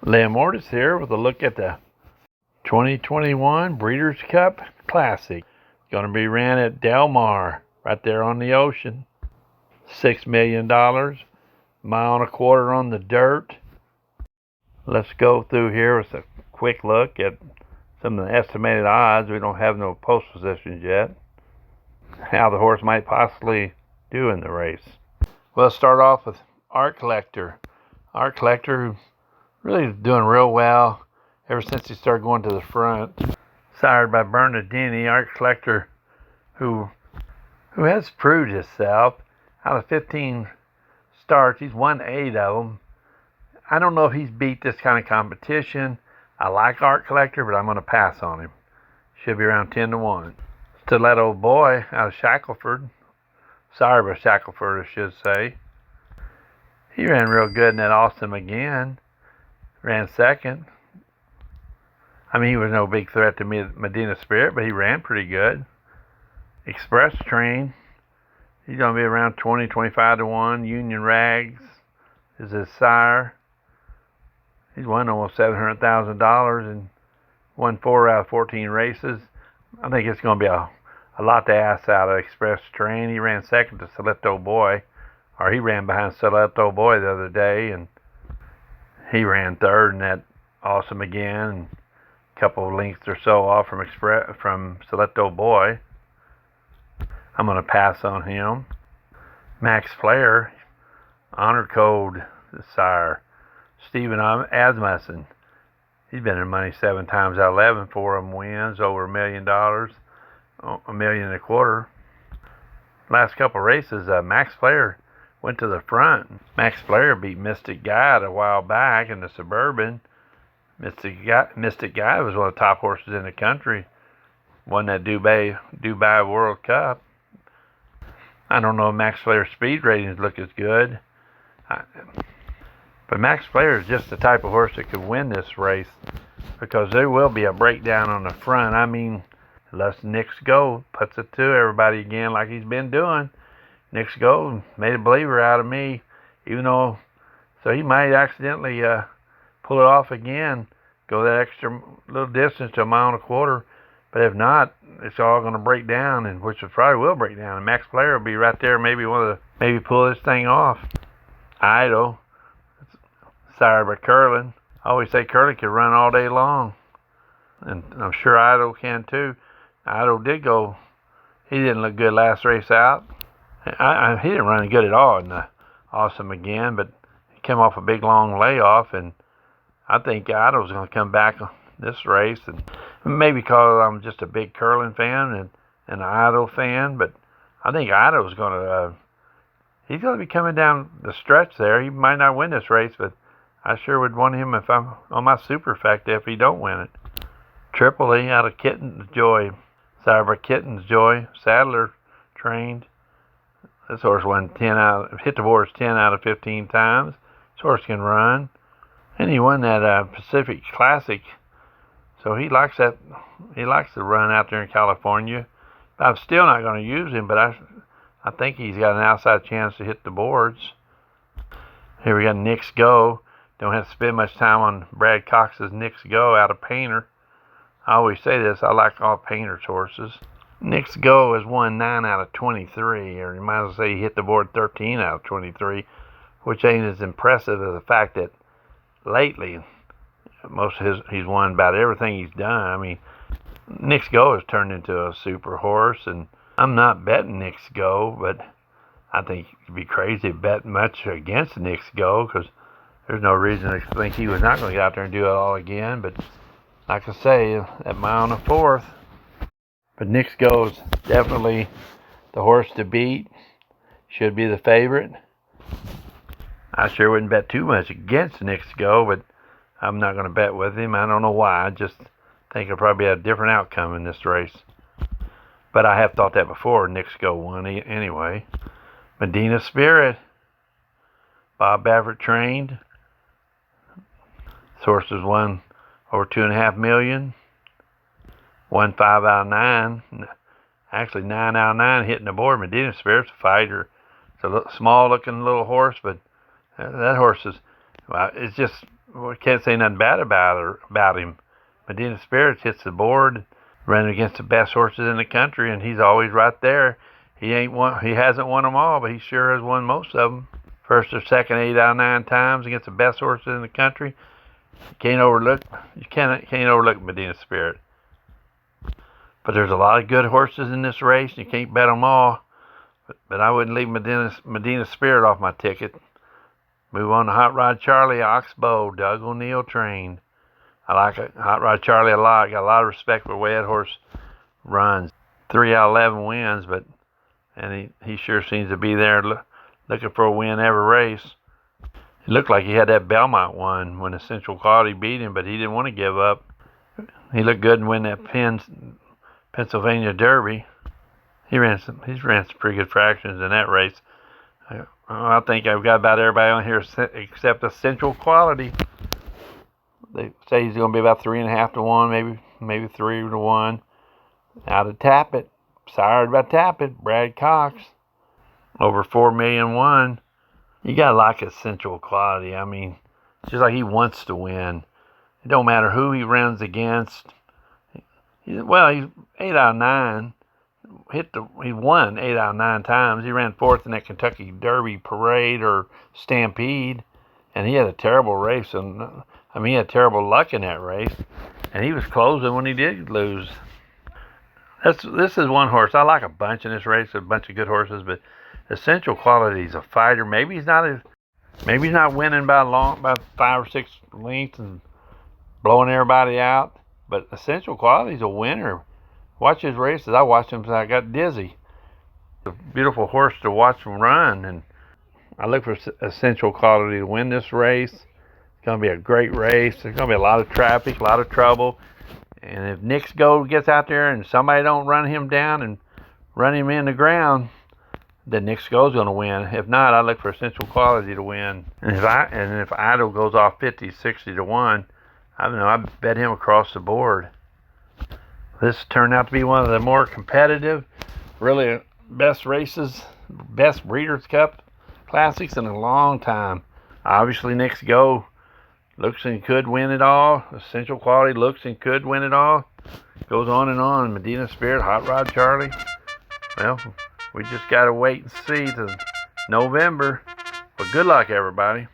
Mortis here with a look at the 2021 Breeders' Cup Classic. Going to be ran at Del Mar, right there on the ocean. $6 million, mile and a quarter on the dirt. Let's go through here with a quick look at some of the estimated odds. We don't have no post positions yet. How the horse might possibly do in the race. Well, let's start off with Art Collector. Art Collector really is doing real well ever since he started going to the front. Sired by Bernardini, Art Collector, who has proved himself. Out of 15 starts, he's won 8 of them. I don't know if he's beat this kind of competition. I like Art Collector, but I'm going to pass on him. Should be around 10-1. Stiletto Boy out of Shackleford. Sired by Shackleford, I should say. He ran real good in that Austin again. Ran second. I mean, he was no big threat to Medina Spirit, but he ran pretty good. Express Train. He's going to be around 20-25-1. Union Rags is his sire. He's won almost $700,000 and won 4 out of 14 races. I think it's going to be a lot to ask out of Express Train. He ran second to Stiletto Boy, or he ran behind Stiletto Boy the other day, and he ran third in that Awesome again, and a couple of lengths or so off from Stiletto Boy. I'm going to pass on him. Max Flair, Honor Code sire. Stephen Asmussen. He's been in money 7 times out of 11. 4 of them wins, over $1 million, $1.25 million. Last couple of races, Max Flair went to the front. Max Flair beat Mystic Guide a while back in the Suburban. Mystic Guide was one of the top horses in the country. Won that Dubai World Cup. I don't know if Max Flair's speed ratings look as good. But Max Flair is just the type of horse that could win this race, because there will be a breakdown on the front. I mean, unless Knicks Go puts it to everybody again like he's been doing. Knicks Go made a believer out of me, even though, so he might accidentally pull it off again, go that extra little distance to 1.25 miles. But if not, it's all going to break down, and which it probably will break down. And Max Flair will be right there, maybe pull this thing off. Idol, sired by Curlin. I always say Curlin can run all day long, and I'm sure Idol can too. Idol did go. He didn't look good last race out. He didn't run good at all in the Awesome again, but he came off a big long layoff, and I think Idol's going to come back this race, and maybe because I'm just a big Curlin fan and an Idol fan, but I think Idol's going to he's going to be coming down the stretch there. He might not win this race, but I sure would want him if I'm on my superfecta if he don't win it. Tripoli out of Kitten's Joy. Sired by Kitten's Joy. Sadler trained. This horse won hit the boards 10 out of 15 times. This horse can run. And he won that Pacific Classic. So he likes that. He likes to run out there in California. I'm still not going to use him, but I think he's got an outside chance to hit the boards. Here we got Knicks Go. Don't have to spend much time on Brad Cox's Knicks Go out of Painter. I always say this, I like all Painter's horses. Knicks Go has won 9 out of 23, or you might as well say he hit the board 13 out of 23, which ain't as impressive as the fact that lately, he's won about everything he's done. I mean, Knicks Go has turned into a super horse, and I'm not betting Knicks Go, but I think it'd be crazy to bet much against Knicks Go, because there's no reason to think he was not going to get out there and do it all again. But like I say, at 1 1/4. But Knicks Go is definitely the horse to beat. Should be the favorite. I sure wouldn't bet too much against Knicks Go, but I'm not going to bet with him. I don't know why. I just think it'll probably be a different outcome in this race. But I have thought that before. Knicks Go won anyway. Medina Spirit. Bob Baffert trained. This horse has won over $2.5 million. Won 5 out of 9. Actually, 9 out of 9 hitting the board. Medina Spirit's a fighter. It's a small-looking little horse, but that horse is, well, it's just well, can't say nothing bad about him. Medina Spirit hits the board, running against the best horses in the country, and he's always right there. He hasn't won them all, but he sure has won most of them. First or second 8 out of 9 times against the best horses in the country. You can't overlook Medina Spirit. But there's a lot of good horses in this race. You can't bet them all. But I wouldn't leave Medina Spirit off my ticket. Move on to Hot Rod Charlie, Oxbow, Doug O'Neill trained. I like it. Hot Rod Charlie a lot. Got a lot of respect for the way that horse runs. 3 out of 11 wins, and he sure seems to be there looking for a win every race. It looked like he had that Belmont one when Essential Quality beat him, but he didn't want to give up. He looked good and win that Pennsylvania Derby. He's ran some pretty good fractions in that race. I think I've got about everybody on here except Essential Quality. They say he's going to be about 3.5 to 1, maybe 3 to 1. Out of Tappet, sired by Tappet, Brad Cox, over 4 million won. You gotta like Essential Quality. I mean, it's just like he wants to win. It don't matter who he runs against. He's 8 out of 9. He won 8 out of 9 times. He ran 4th in that Kentucky Derby Parade or Stampede, and he had a terrible race. He had terrible luck in that race, and he was closing when he did lose. This is one horse. I like a bunch in this race, a bunch of good horses, but Essential Quality is a fighter. Maybe he's not winning by 5 or 6 lengths and blowing everybody out, but Essential Quality is a winner. Watch his races. I watched him since I got dizzy. It's a beautiful horse to watch him run, and I look for Essential Quality to win this race. It's going to be a great race. There's going to be a lot of traffic, a lot of trouble. And if Knicks Go gets out there and somebody don't run him down and run him in the ground, then Knicks Go's going to win. If not, I look for Essential Quality to win. And if Idol goes off 50, 60 to 1, I bet him across the board. This turned out to be one of the more competitive, really best races, best Breeders' Cup Classics in a long time. Obviously, Knicks Go looks and could win it all. Essential Quality looks and could win it all. Goes on and on. Medina Spirit, Hot Rod Charlie. Well, we just got to wait and see till November. But good luck, everybody.